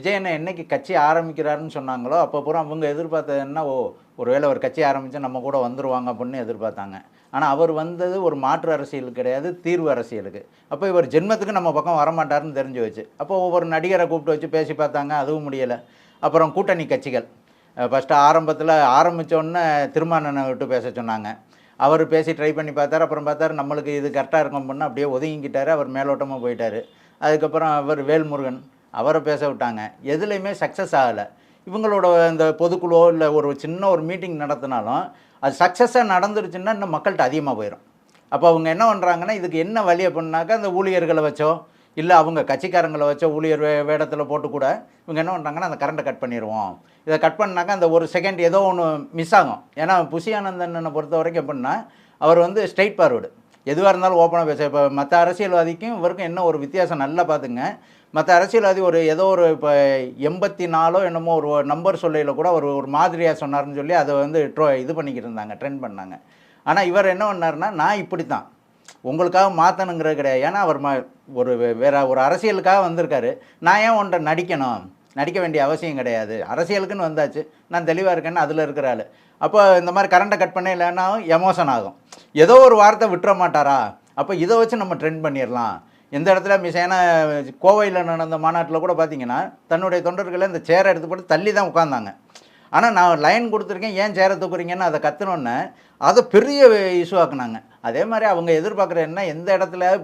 விஜயன் என்னைக்கு கட்சி ஆரம்பிக்கிறாருன்னு சொன்னாங்களோ அப்போ பூரா அவங்க எதிர்பார்த்தது என்ன, ஒருவேளை ஒரு கட்சி ஆரம்பித்து நம்ம கூட வந்துருவாங்க அப்படின்னு எதிர்பார்த்தாங்க. ஆனால் அவர் வந்தது ஒரு மாற்று அரசியல் கிடையாது, தீர்வு அரசியலுக்கு. அப்போ இவர் ஜென்மத்துக்கு நம்ம பக்கம் வரமாட்டாருன்னு தெரிஞ்சு வச்சு, அப்போ ஒவ்வொரு நடிகரை கூப்பிட்டு வச்சு பேசி பார்த்தாங்க, அதுவும் முடியலை. அப்புறம் கூட்டணி கட்சிகள் ஃபஸ்ட்டு ஆரம்பத்தில் ஆரம்பித்தோடனே திருமாவளவனை விட்டு பேச சொன்னாங்க. அவர் பேசி ட்ரை பண்ணி பார்த்தார். அப்புறம் பார்த்தார் நம்மளுக்கு இது கரெக்டாக இருக்கும் பண்ணால் அப்படியே ஒதுங்கிக்கிட்டார். அவர் மேலோட்டமாக போயிட்டார். அதுக்கப்புறம் அவர் வேல்முருகன் அவரை பேச விட்டாங்க. எதுலேயுமே சக்ஸஸ் ஆகலை. இவங்களோட இந்த பொதுக்குழுவோ இல்லை ஒரு சின்ன ஒரு மீட்டிங் நடத்தினாலும் அது சக்ஸஸாக நடந்துருச்சுன்னா இன்னும் மக்கள்கிட்ட அதிகமாக போயிடும். அப்போ அவங்க என்ன பண்ணுறாங்கன்னா, இதுக்கு என்ன வழி அப்படின்னாக்கா, அந்த ஊழியர்களை வச்சோ இல்லை அவங்க கட்சிக்காரங்களை வச்சோ ஊழியர் வேடத்தில் போட்டு கூட இவங்க என்ன பண்ணுறாங்கன்னா, அந்த கரண்ட்டை கட் பண்ணிடுவோம். இதை கட் பண்ணாக்கா அந்த ஒரு செகண்ட் ஏதோ ஒன்று மிஸ் ஆகும். ஏன்னா புஷி ஆனந்தனை பொறுத்த வரைக்கும் எப்படின்னா, அவர் வந்து ஸ்ட்ரெயிட் ஃபார்வர்டு, எதுவாக இருந்தாலும் ஓப்பனாக பேச. இப்போ மற்ற அரசியல்வாதிக்கும் இவருக்கும் என்ன ஒரு வித்தியாசம் நல்லா பார்த்துங்க. மற்ற அரசியல்வாதி ஒரு ஏதோ ஒரு இப்போ 84 என்னமோ ஒரு நம்பர் சொல்லையில் கூட ஒரு மாதிரியாக சொன்னார்னு சொல்லி அதை வந்து இது பண்ணிக்கிட்டு இருந்தாங்க, ட்ரெண்ட் பண்ணாங்க. ஆனால் இவர் என்ன பண்ணார்னா, நான் இப்படி தான் உங்களுக்காக மாற்றணுங்கிறது கிடையாது. ஏன்னா அவர் ஒரு வேறு ஒரு அரசியலுக்காக வந்திருக்காரு. நான் ஏன் ஒன்றை நடிக்கணும், நடிக்க வேண்டிய அவசியம் கிடையாது, அரசியலுக்குன்னு வந்தாச்சு, நான் தெளிவாக இருக்கேன்னு அதில் இருக்கிற ஆள். அப்போ இந்த மாதிரி கரண்ட்டை கட் பண்ண இல்லைன்னா எமோஷன் ஆகும். ஏதோ ஒரு வார்த்தை விட்டுற மாட்டாரா, அப்போ இதை வச்சு நம்ம ட்ரெண்ட் பண்ணிடலாம். எந்த இடத்துல மிஸ், ஏன்னா கோவையில் நடந்த மாநாட்டில் கூட பார்த்தீங்கன்னா தன்னுடைய தொண்டர்களை இந்த சேரை எடுத்து போட்டு தள்ளி தான் உட்காந்தாங்க. ஆனால் நான் லைன் கொடுத்துருக்கேன், ஏன் சேரை தூக்குறீங்கன்னு அதை கற்றுனோன்னே அதை பெரிய இஷ்யூ ஆக்குனாங்க. அதே மாதிரி அவங்க எதிர்பார்க்குற என்ன, எந்த இடத்துல